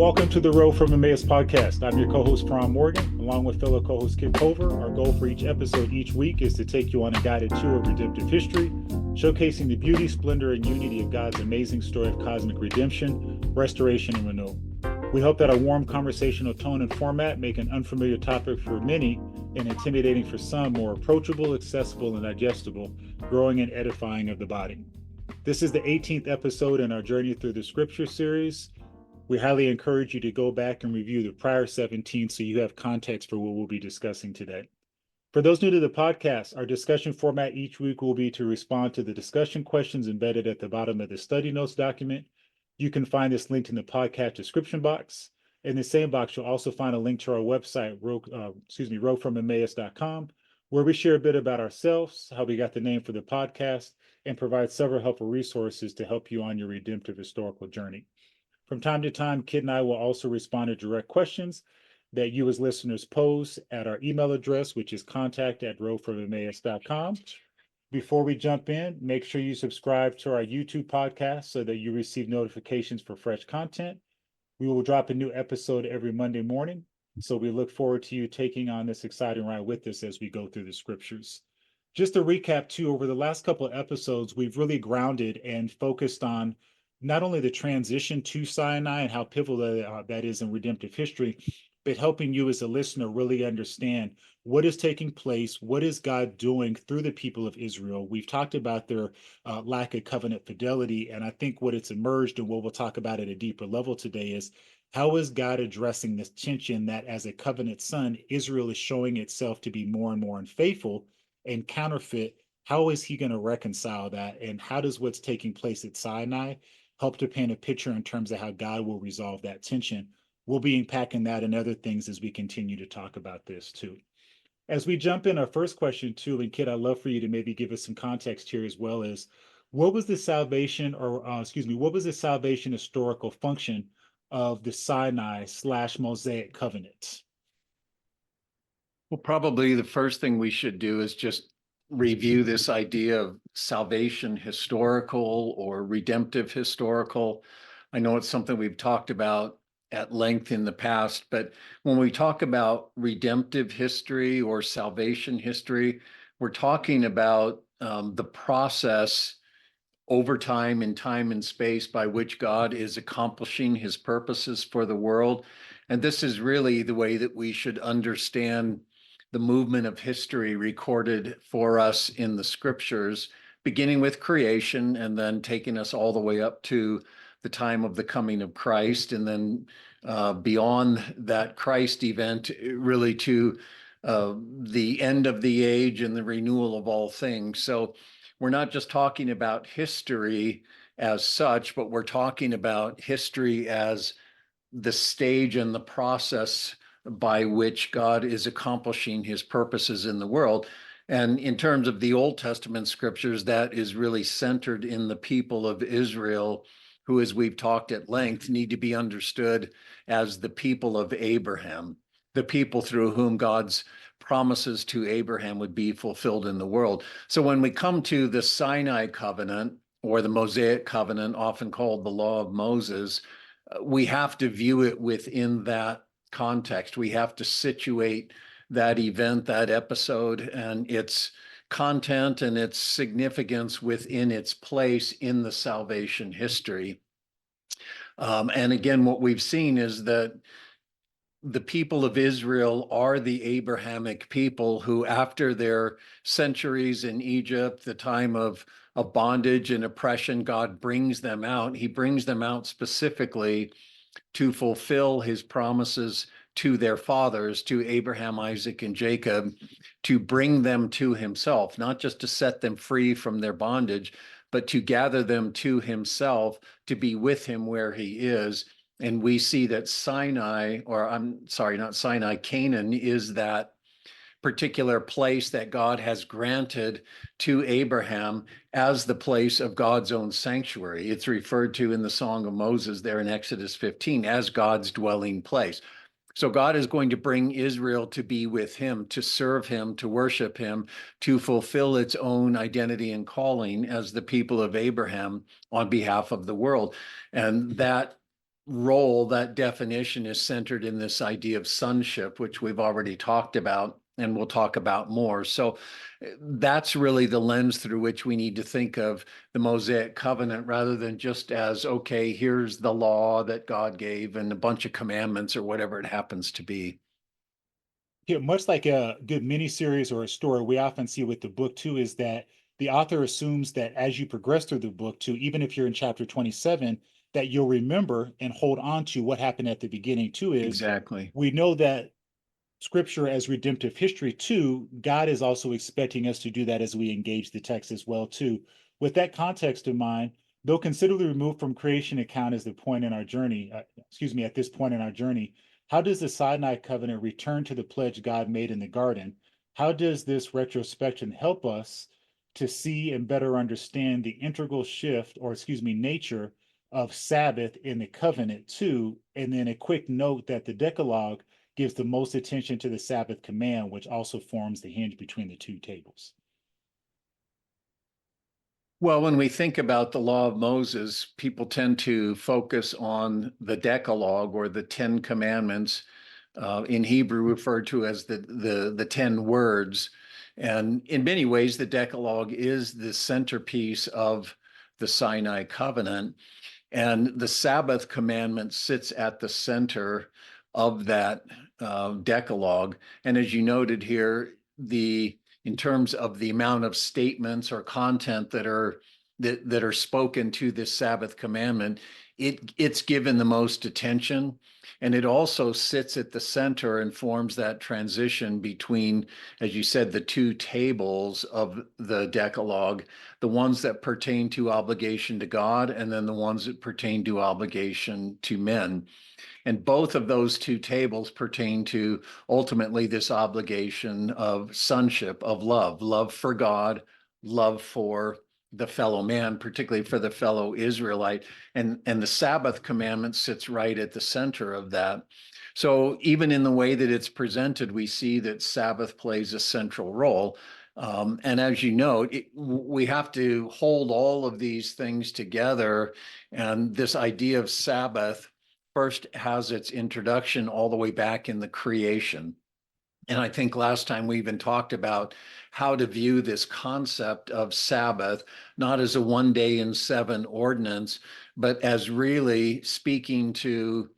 Welcome to the Road from Emmaus podcast. I'm your co-host, Prom Morgan, along with fellow co-host Kip Cover. Our goal for each episode each week is to take you on a guided tour of redemptive history, showcasing the beauty, splendor, and unity of God's amazing story of cosmic redemption, restoration, and renewal. We hope that a warm conversational tone and format make an unfamiliar topic for many and intimidating for some more approachable, accessible, and digestible, growing and edifying of the body. This is the 18th episode in our journey through the scripture series. We highly encourage you to go back and review the prior 17 so you have context for what we'll be discussing today. For those new to the podcast, our discussion format each week will be to respond to the discussion questions embedded at the bottom of the study notes document. You can find this linked in the podcast description box. In the same box, you'll also find a link to our website, roadfromemmaus.com, where we share a bit about ourselves, how we got the name for the podcast, and provide several helpful resources to help you on your redemptive historical journey. From time to time, Kid and I will also respond to direct questions that you as listeners pose at our email address, which is contact@roadfromemmaus.com. Before we jump in, make sure you subscribe to our YouTube podcast so that you receive notifications for fresh content. We will drop a new episode every Monday morning, so we look forward to you taking on this exciting ride with us as we go through the scriptures. Just to recap too, over the last couple of episodes, we've really grounded and focused on not only the transition to Sinai and how pivotal that is in redemptive history, but helping you as a listener really understand what is taking place, what is God doing through the people of Israel. We've talked about their lack of covenant fidelity, and I think what it's emerged and what we'll talk about at a deeper level today is how is God addressing this tension that as a covenant son, Israel is showing itself to be more and more unfaithful and counterfeit. How is he going to reconcile that? And how does what's taking place at Sinai help to paint a picture in terms of how God will resolve that tension? We'll be unpacking that and other things as we continue to talk about this too. As we jump in, our first question too, and Kid, I'd love for you to maybe give us some context here as well as what was the salvation what was the salvation historical function of the Sinai/Mosaic covenant? Well, probably the first thing we should do is just review this idea of salvation historical or redemptive historical. I know it's something we've talked about at length in the past, but when we talk about redemptive history or salvation history, we're talking about the process over time and space by which God is accomplishing his purposes for the world. And this is really the way that we should understand the movement of history recorded for us in the scriptures, beginning with creation and then taking us all the way up to the time of the coming of Christ, and then beyond that Christ event, really to the end of the age and the renewal of all things. So we're not just talking about history as such, but we're talking about history as the stage and the process by which God is accomplishing his purposes in the world. And in terms of the Old Testament scriptures, that is really centered in the people of Israel, who, as we've talked at length, need to be understood as the people of Abraham, the people through whom God's promises to Abraham would be fulfilled in the world. So when we come to the Sinai covenant, or the Mosaic covenant, often called the law of Moses, we have to view it within that context. We have to situate that event, that episode, and its content and its significance within its place in the salvation history. And again, what we've seen is that the people of Israel are the Abrahamic people who, after their centuries in Egypt, the time of bondage and oppression, God brings them out. He brings them out specifically to fulfill his promises to their fathers, to Abraham, Isaac, and Jacob, to bring them to himself, not just to set them free from their bondage, but to gather them to himself, to be with him where he is. And we see that Canaan is that particular place that God has granted to Abraham as the place of God's own sanctuary. It's referred to in the Song of Moses there in Exodus 15 as God's dwelling place. So God is going to bring Israel to be with him, to serve him, to worship him, to fulfill its own identity and calling as the people of Abraham on behalf of the world. And that role, that definition is centered in this idea of sonship, which we've already talked about and we'll talk about more. So that's really the lens through which we need to think of the Mosaic covenant, rather than just as, okay, here's the law that God gave and a bunch of commandments or whatever it happens to be. Yeah, much like a good miniseries or a story, we often see with the book too is that the author assumes that as you progress through the book too, even if you're in chapter 27, that you'll remember and hold on to what happened at the beginning too. Is Exactly. we know that scripture as redemptive history too, God is also expecting us to do that as we engage the text as well too. With that context in mind, though considerably removed from creation account as the point in our journey, at this point in our journey, how does the Sinai covenant return to the pledge God made in the garden? How does this retrospection help us to see and better understand the integral shift, or nature of Sabbath in the covenant too? And then a quick note that the Decalogue gives the most attention to the Sabbath command, which also forms the hinge between the two tables. Well, when we think about the law of Moses, people tend to focus on the Decalogue, or the Ten Commandments, in Hebrew referred to as the 10 words. And in many ways, the Decalogue is the centerpiece of the Sinai covenant. And the Sabbath commandment sits at the center of that Decalogue. And as you noted here, in terms of the amount of statements or content that are spoken to this Sabbath commandment, it's given the most attention. And it also sits at the center and forms that transition between, as you said, the two tables of the Decalogue, the ones that pertain to obligation to God, and then the ones that pertain to obligation to men. And both of those two tables pertain to ultimately this obligation of sonship, of love for God, love for the fellow man, particularly for the fellow Israelite. And the Sabbath commandment sits right at the center of that. So even in the way that it's presented, we see that Sabbath plays a central role. And as you note, we have to hold all of these things together. And this idea of Sabbath first has its introduction all the way back in the creation. And I think last time we even talked about how to view this concept of Sabbath, not as a 1 day in 7 ordinance, but as really speaking to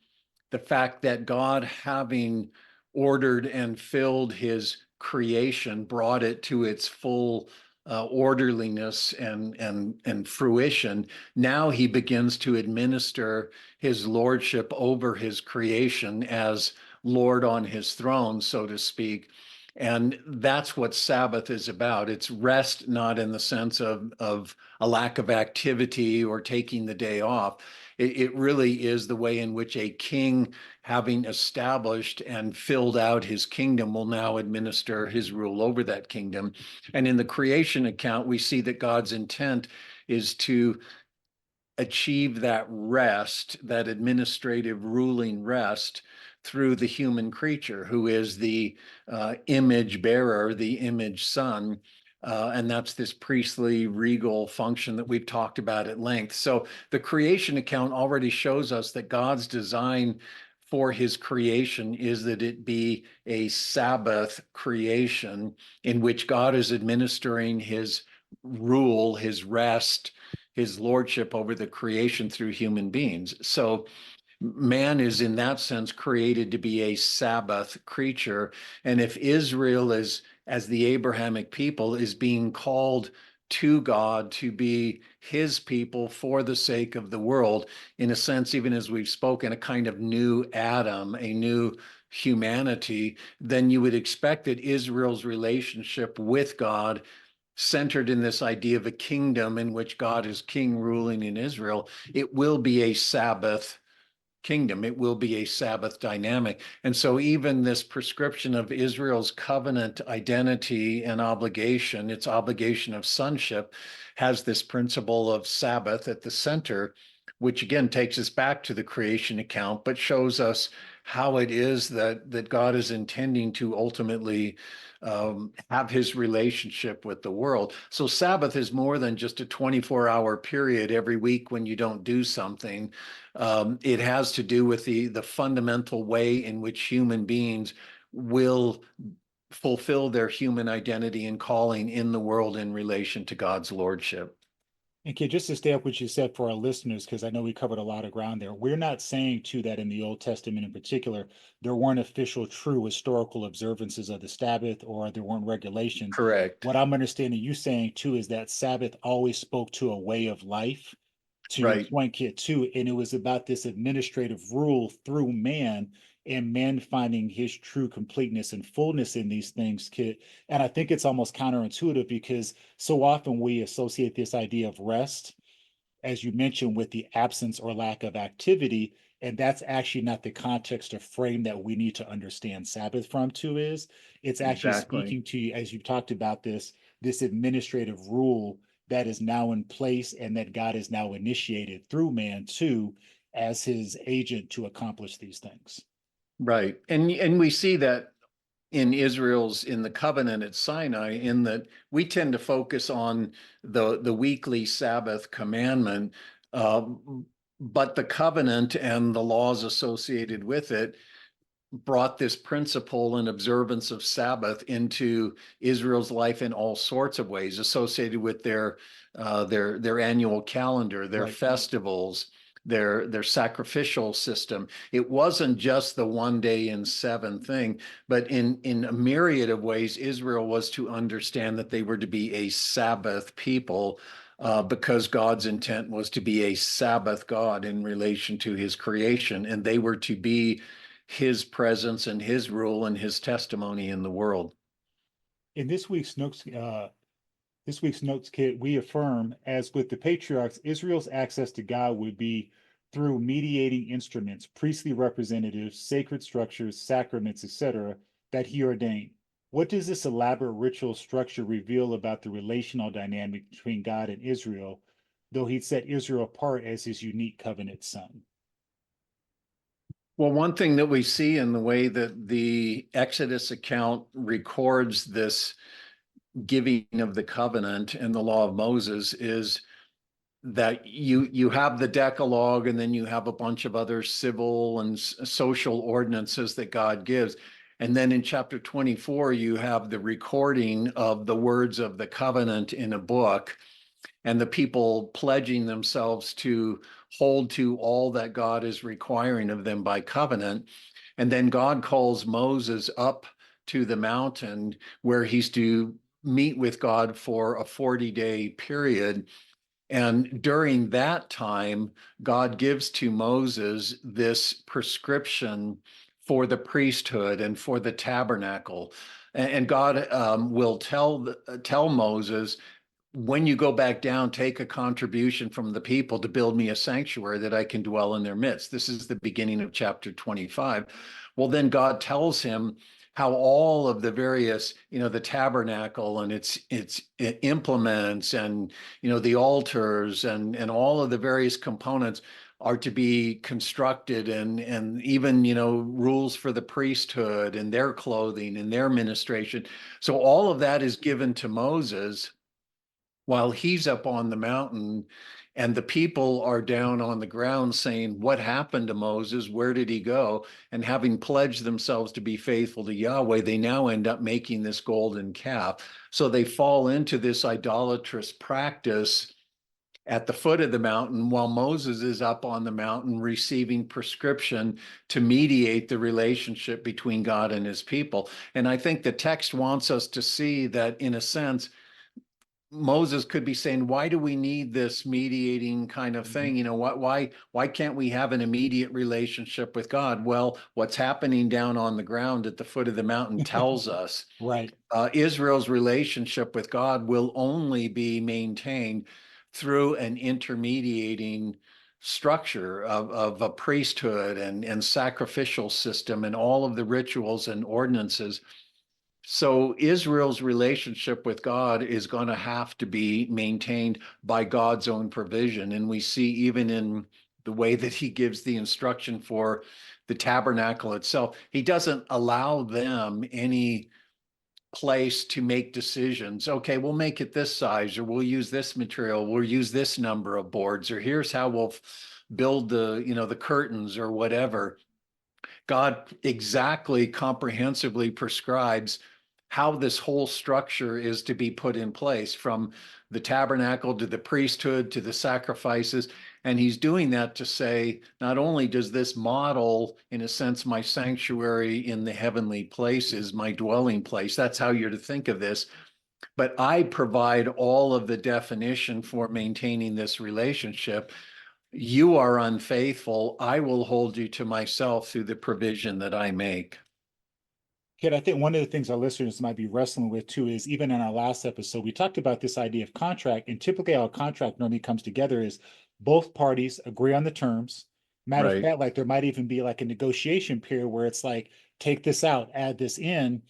the fact that God, having ordered and filled his creation, brought it to its full orderliness and fruition. Now he begins to administer his lordship over his creation as Lord on his throne, so to speak. And that's what Sabbath is about. It's rest, not in the sense of a lack of activity or taking the day off. It really is the way in which a king, having established and filled out his kingdom, will now administer his rule over that kingdom. And in the creation account, we see that God's intent is to achieve that rest, that administrative ruling rest, through the human creature, who is the image bearer, the image son. And that's this priestly regal function that we've talked about at length. So the creation account already shows us that God's design for his creation is that it be a Sabbath creation in which God is administering his rule, his rest, his lordship over the creation through human beings. So man is in that sense created to be a Sabbath creature. And if Israel is, as the Abrahamic people, is being called to God to be his people for the sake of the world, in a sense, even as we've spoken, a kind of new Adam, a new humanity, then you would expect that Israel's relationship with God, centered in this idea of a kingdom in which God is king ruling in Israel, it will be a Sabbath kingdom. It will be a Sabbath dynamic. And so even this prescription of Israel's covenant identity and obligation, its obligation of sonship, has this principle of Sabbath at the center, which again takes us back to the creation account, but shows us how it is that God is intending to ultimately have his relationship with the world. So Sabbath is more than just a 24-hour period every week when you don't do something. It has to do with the fundamental way in which human beings will fulfill their human identity and calling in the world in relation to God's lordship. Okay, just to stay up what you said for our listeners, because I know we covered a lot of ground there. We're not saying too that in the Old Testament in particular, there weren't official, true historical observances of the Sabbath or there weren't regulations. Correct. What I'm understanding you saying too is that Sabbath always spoke to a way of life, to your Right. point, Kit, too, and it was about this administrative rule through man and man finding his true completeness and fullness in these things, Kit. And I think it's almost counterintuitive because so often we associate this idea of rest, as you mentioned, with the absence or lack of activity. And that's actually not the context or frame that we need to understand Sabbath from too is. It's actually Exactly. speaking to you, as you talked about this administrative rule that is now in place and that God has now initiated through man too as his agent to accomplish these things. Right. And we see that in in the covenant at Sinai, in that we tend to focus on the weekly Sabbath commandment, uh, but the covenant and the laws associated with it brought this principle and observance of Sabbath into Israel's life in all sorts of ways, associated with their annual calendar, their Right. festivals, their sacrificial system. It wasn't just the 1 day in seven thing, but in a myriad of ways, Israel was to understand that they were to be a Sabbath people. Because God's intent was to be a Sabbath God in relation to his creation, and they were to be his presence and his rule and his testimony in the world. In this week's notes, Kit, we affirm, as with the patriarchs, Israel's access to God would be through mediating instruments, priestly representatives, sacred structures, sacraments, etc., that he ordained. What does this elaborate ritual structure reveal about the relational dynamic between God and Israel, though he'd set Israel apart as his unique covenant son? Well, one thing that we see in the way that the Exodus account records this giving of the covenant and the law of Moses is that you have the Decalogue, and then you have a bunch of other civil and social ordinances that God gives. And then in chapter 24, you have the recording of the words of the covenant in a book, and the people pledging themselves to hold to all that God is requiring of them by covenant. And then God calls Moses up to the mountain where he's to meet with God for a 40-day period. And during that time, God gives to Moses this prescription for the priesthood and for the tabernacle. And God will tell Moses, when you go back down, take a contribution from the people to build me a sanctuary that I can dwell in their midst. This is the beginning of chapter 25. Well, then God tells him how all of the various, the tabernacle and its implements, and the altars and all of the various components are to be constructed, and even rules for the priesthood and their clothing and their ministration. So all of that is given to Moses while he's up on the mountain, and the people are down on the ground saying, "What happened to Moses? Where did he go?" And having pledged themselves to be faithful to Yahweh, they now end up making this golden calf. So they fall into this idolatrous practice at the foot of the mountain, while Moses is up on the mountain receiving prescription to mediate the relationship between God and his people. And I think the text wants us to see that, in a sense, Moses could be saying, why do we need this mediating kind of thing? Why can't we have an immediate relationship with God? Well, what's happening down on the ground at the foot of the mountain tells us Right. Israel's relationship with God will only be maintained through an intermediating structure of a priesthood and sacrificial system and all of the rituals and ordinances. So Israel's relationship with God is going to have to be maintained by God's own provision. And we see even in the way that he gives the instruction for the tabernacle itself. He doesn't allow them any place to make decisions. Okay, we'll make it this size, or we'll use this material, we'll use this number of boards, or here's how we'll build the curtains or whatever. God exactly comprehensively prescribes how this whole structure is to be put in place, from the tabernacle to the priesthood to the sacrifices. And he's doing that to say, not only does this model, in a sense, my sanctuary in the heavenly places, my dwelling place, that's how you're to think of this, but I provide all of the definition for maintaining this relationship. You are unfaithful. I will hold you to myself through the provision that I make. Kid, I think one of the things our listeners might be wrestling with too is, even in our last episode, we talked about this idea of contract, and typically how a contract normally comes together is both parties agree on the terms. Matter of Right. fact, like there might even be like a negotiation period where it's like, take this out, add this in.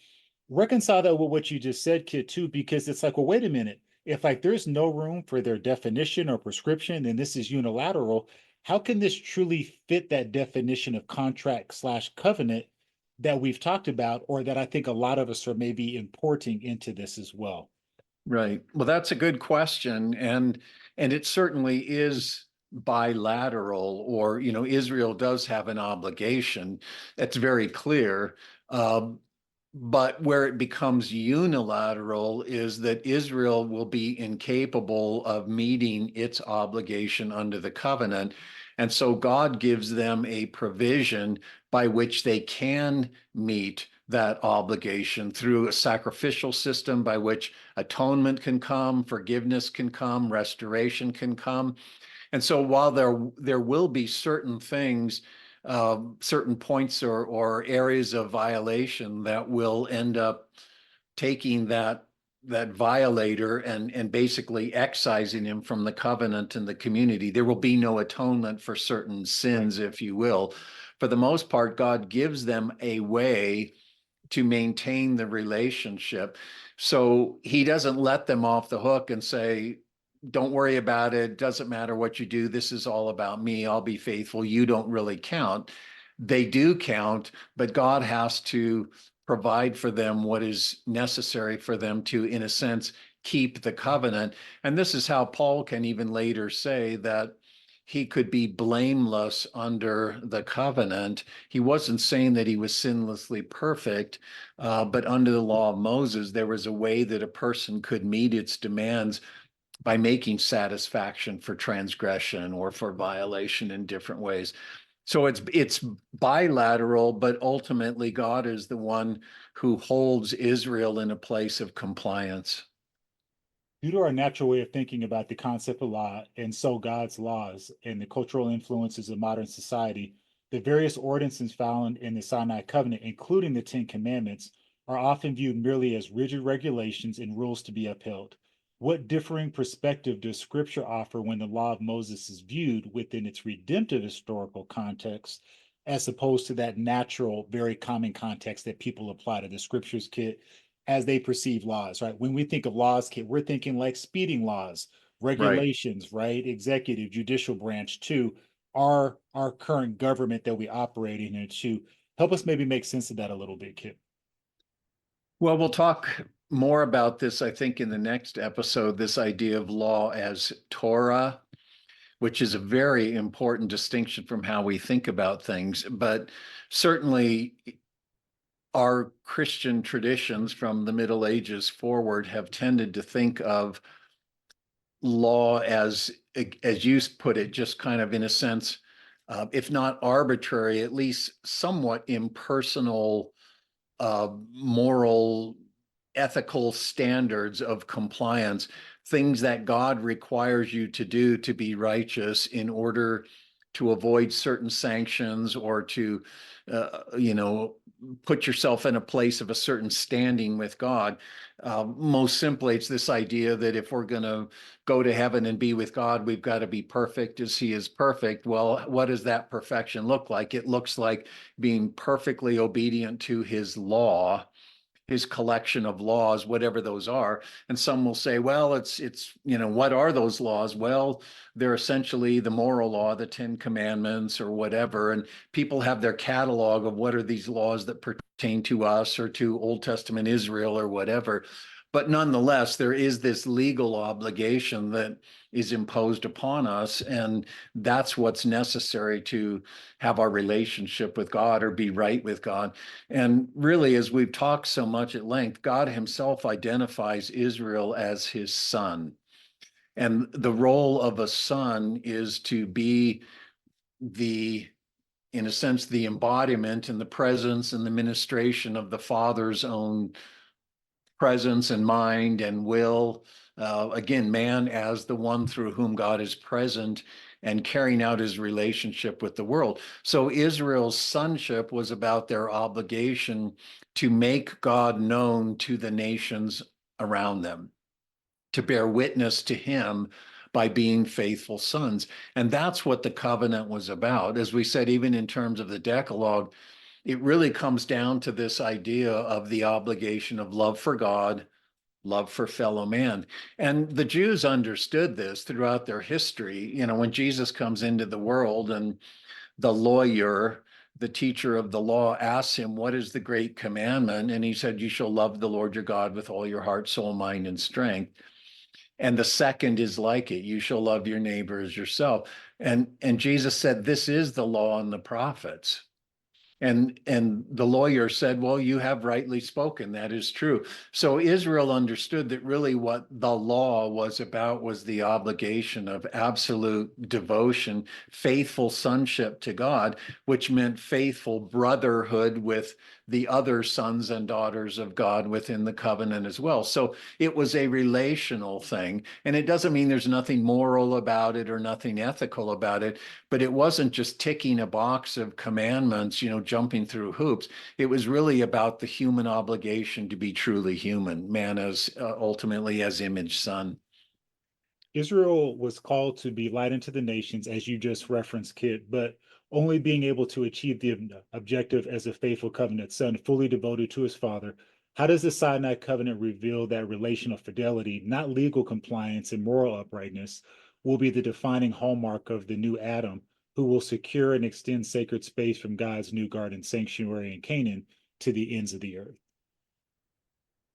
Reconcile that with what you just said, Kid, too, because it's like, well, wait a minute. If like there's no room for their definition or prescription, then this is unilateral. How can this truly fit that definition of contract slash covenant that we've talked about, or that I think a lot of us are maybe importing into this as well? Right. Well, that's a good question. And it certainly is bilateral, or, Israel does have an obligation. That's very clear. Um, but where it becomes unilateral is that Israel will be incapable of meeting its obligation under the covenant. And so God gives them a provision by which they can meet that obligation through a sacrificial system by which atonement can come, forgiveness can come, restoration can come. And so while there will be certain things, certain points or areas of violation that will end up taking that violator and basically excising him from the covenant and the community, there will be no atonement for certain Right. sins, if you will. For the most part, God gives them a way to maintain the relationship. So he doesn't let them off the hook and say, don't worry about it. Doesn't matter what you do. This is all about me. I'll be faithful. You don't really count. They do count, but God has to provide for them what is necessary for them to, in a sense, keep the covenant. And this is how Paul can even later say that he could be blameless under the covenant. He wasn't saying that he was sinlessly perfect, but under the law of Moses, there was a way that a person could meet its demands by making satisfaction for transgression or for violation in different ways. So it's bilateral, but ultimately God is the one who holds Israel in a place of compliance. Due to our natural way of thinking about the concept of law, and so God's laws and the cultural influences of modern society, the various ordinances found in the Sinai covenant, including the Ten Commandments, are often viewed merely as rigid regulations and rules to be upheld. What differing perspective does Scripture offer when the law of Moses is viewed within its redemptive historical context, as opposed to that natural, very common context that people apply to the Scriptures, Kit, as they perceive laws, right? When we think of laws, Kit, we're thinking like speeding laws, Right. regulations, right? Executive, judicial branch, to our current government that we operate in, and to help us maybe make sense of that a little bit, Kit. Well, we'll talk more about this, I think, in the next episode, this idea of law as Torah, which is a very important distinction from how we think about things. But certainly, our Christian traditions from the Middle Ages forward have tended to think of law as you put it, just kind of in a sense, if not arbitrary, at least somewhat impersonal, moral, ethical standards of compliance, things that God requires you to do to be righteous in order to avoid certain sanctions or to, put yourself in a place of a certain standing with God. Most simply, it's this idea that if we're going to go to heaven and be with God, we've got to be perfect as he is perfect. Well, what does that perfection look like? It looks like being perfectly obedient to his law his collection of laws, whatever those are. And some will say, well, it's, what are those laws? Well, they're essentially the moral law, the 10 Commandments or whatever. And people have their catalog of what are these laws that pertain to us or to Old Testament Israel or whatever. But nonetheless, there is this legal obligation that is imposed upon us, and that's what's necessary to have our relationship with God or be right with God. And really, as we've talked so much at length, God himself identifies Israel as his son. And the role of a son is to be in a sense, the embodiment and the presence and the ministration of the Father's own presence and mind and will. Again, man as the one through whom God is present and carrying out his relationship with the world. So Israel's sonship was about their obligation to make God known to the nations around them, to bear witness to him by being faithful sons. And that's what the covenant was about. As we said, even in terms of the Decalogue, it really comes down to this idea of the obligation of love for God, love for fellow man. And the Jews understood this throughout their history. When Jesus comes into the world and the lawyer, the teacher of the law, asks him, what is the great commandment? And he said, you shall love the Lord your God with all your heart, soul, mind, and strength. And the second is like it, you shall love your neighbor as yourself. And Jesus said, this is the law and the prophets. And the lawyer said, well, you have rightly spoken. That is true. So Israel understood that really what the law was about was the obligation of absolute devotion, faithful sonship to God, which meant faithful brotherhood with the other sons and daughters of God within the covenant as well. So it was a relational thing. And it doesn't mean there's nothing moral about it or nothing ethical about it, but it wasn't just ticking a box of commandments, jumping through hoops. It was really about the human obligation to be truly human, man as ultimately as image son. Israel was called to be light unto the nations, as you just referenced, Kit, but only being able to achieve the objective as a faithful covenant son, fully devoted to his father. How does the Sinai covenant reveal that relational fidelity, not legal compliance and moral uprightness, will be the defining hallmark of the new Adam, who will secure and extend sacred space from God's new garden sanctuary in Canaan to the ends of the earth?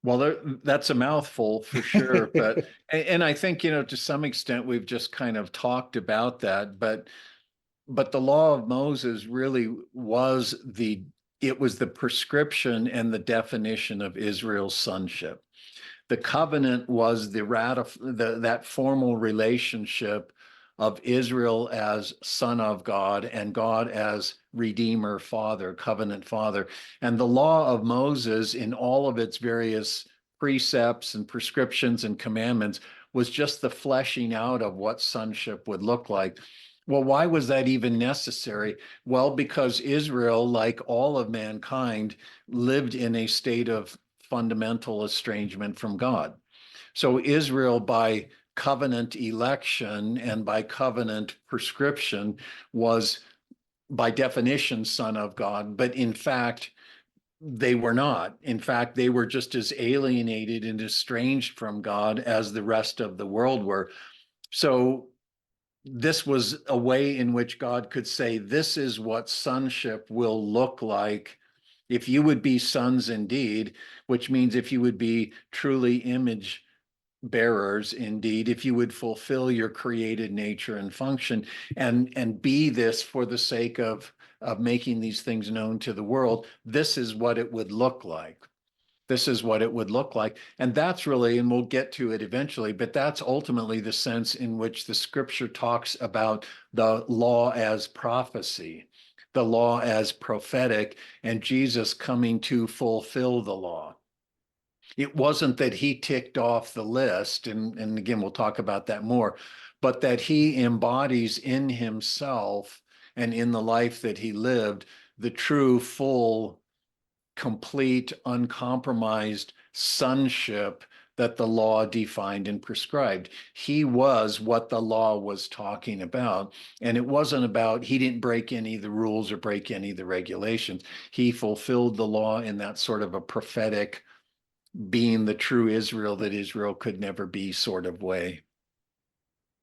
Well, that's a mouthful for sure. But, and I think, to some extent, we've just kind of talked about that. But the law of Moses really it was the prescription and the definition of Israel's sonship. The covenant was that formal relationship of Israel as son of God and God as redeemer, father, covenant father. And the law of Moses, in all of its various precepts and prescriptions and commandments, was just the fleshing out of what sonship would look like. Well, why was that even necessary? Well, because Israel, like all of mankind, lived in a state of fundamental estrangement from God. So Israel, by covenant election and by covenant prescription, was by definition son of God, but in fact, they were not. In fact, they were just as alienated and estranged from God as the rest of the world were. So this was a way in which God could say, this is what sonship will look like if you would be sons indeed, which means if you would be truly image bearers indeed, if you would fulfill your created nature and function and be this for the sake of making these things known to the world, this is what it would look like. This is what it would look like. And that's really, and we'll get to it eventually, but that's ultimately the sense in which the scripture talks about the law as prophecy, the law as prophetic, and Jesus coming to fulfill the law. It wasn't that he ticked off the list, and again, we'll talk about that more, but that he embodies in himself and in the life that he lived the true, full, complete, uncompromised sonship that the law defined and prescribed. He was what the law was talking about. And it wasn't about, he didn't break any of the rules or break any of the regulations. He fulfilled the law in that sort of a prophetic, being the true Israel that Israel could never be sort of way.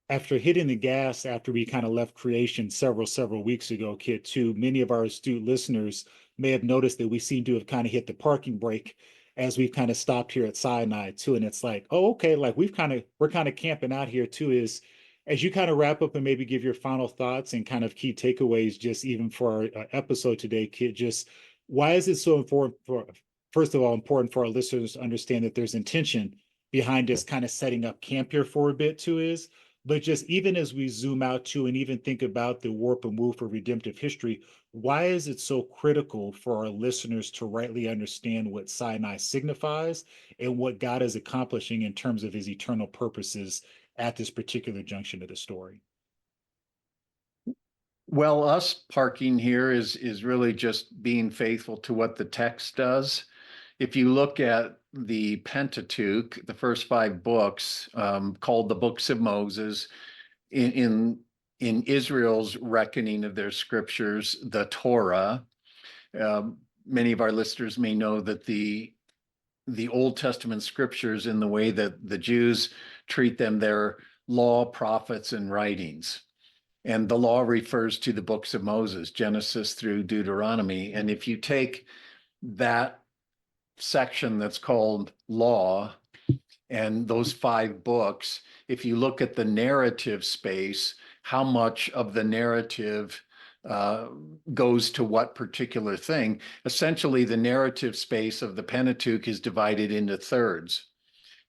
After hitting the gas after we kind of left creation several weeks ago, Kit, too, many of our astute listeners may have noticed that we seem to have kind of hit the parking brake as we've kind of stopped here at Sinai too. And it's like, oh, okay, like we're kind of camping out here too. Is as you kind of wrap up and maybe give your final thoughts and kind of key takeaways, just even for our episode today, Kit, just why is it so important for, first of all, important for our listeners to understand that there's intention behind us kind of setting up camp here for a bit too, is but just even as we zoom out to and even think about the warp and woof of redemptive history, why is it so critical for our listeners to rightly understand what Sinai signifies and what God is accomplishing in terms of his eternal purposes at this particular junction of the story? Well, us parking here is really just being faithful to what the text does. If you look at the Pentateuch, the first 5 books, called the books of Moses, in Israel's reckoning of their scriptures, the Torah, many of our listeners may know that the Old Testament scriptures, in the way that the Jews treat them, they're law, prophets, and writings. And the law refers to the books of Moses, Genesis through Deuteronomy. And if you take that section that's called law and those 5 books, if you look at the narrative space, how much of the narrative goes to what particular thing, essentially the narrative space of the Pentateuch is divided into thirds.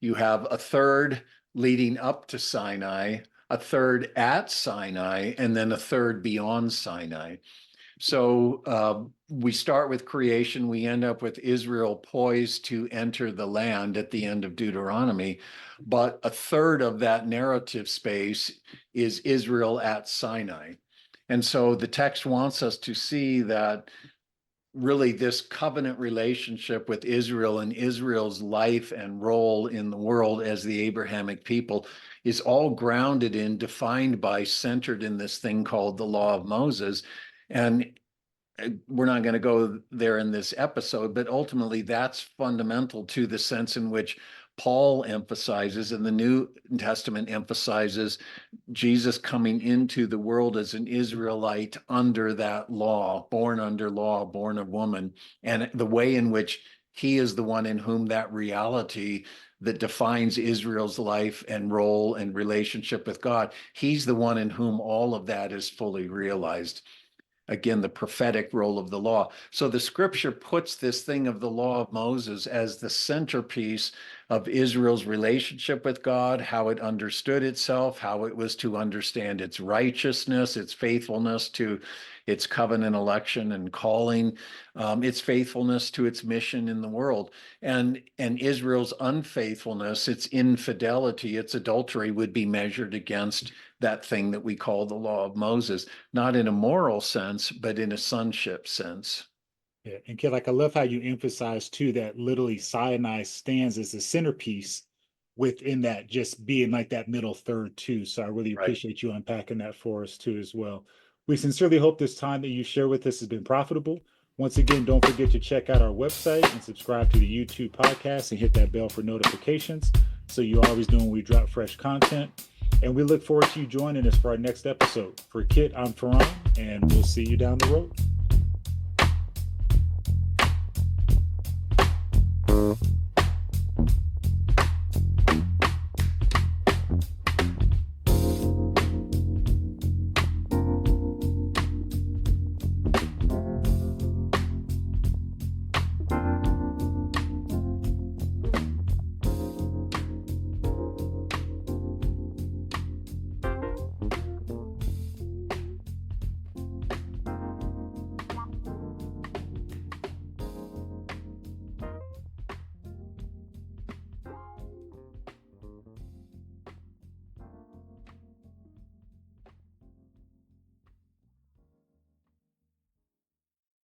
You have a third leading up to Sinai, a third at Sinai, and then a third beyond Sinai. So we start with creation. We end up with Israel poised to enter the land at the end of Deuteronomy. But a third of that narrative space is Israel at Sinai. And so the text wants us to see that really this covenant relationship with Israel and Israel's life and role in the world as the Abrahamic people is all grounded in, defined by, centered in this thing called the law of Moses. And we're not going to go there in this episode, but ultimately that's fundamental to the sense in which Paul emphasizes and the New Testament emphasizes Jesus coming into the world as an Israelite under that law, born under law, born of woman, and the way in which he is the one in whom that reality that defines Israel's life and role and relationship with God, he's the one in whom all of that is fully realized. Again, the prophetic role of the law. So the scripture puts this thing of the law of Moses as the centerpiece of Israel's relationship with God, how it understood itself, how it was to understand its righteousness, its faithfulness to its covenant election and calling, its faithfulness to its mission in the world. And Israel's unfaithfulness, its infidelity, its adultery would be measured against that thing that we call the law of Moses, not in a moral sense, but in a sonship sense. Yeah, and Kid, like I love how you emphasize too that literally Sinai stands as the centerpiece within that, just being like that middle third too. So I really Right. appreciate you unpacking that for us too as well. We sincerely hope this time that you share with us has been profitable. Once again, don't forget to check out our website and subscribe to the YouTube podcast and hit that bell for notifications so you always know when we drop fresh content. And we look forward to you joining us for our next episode. For Kit, I'm Farhan, and we'll see you down the road.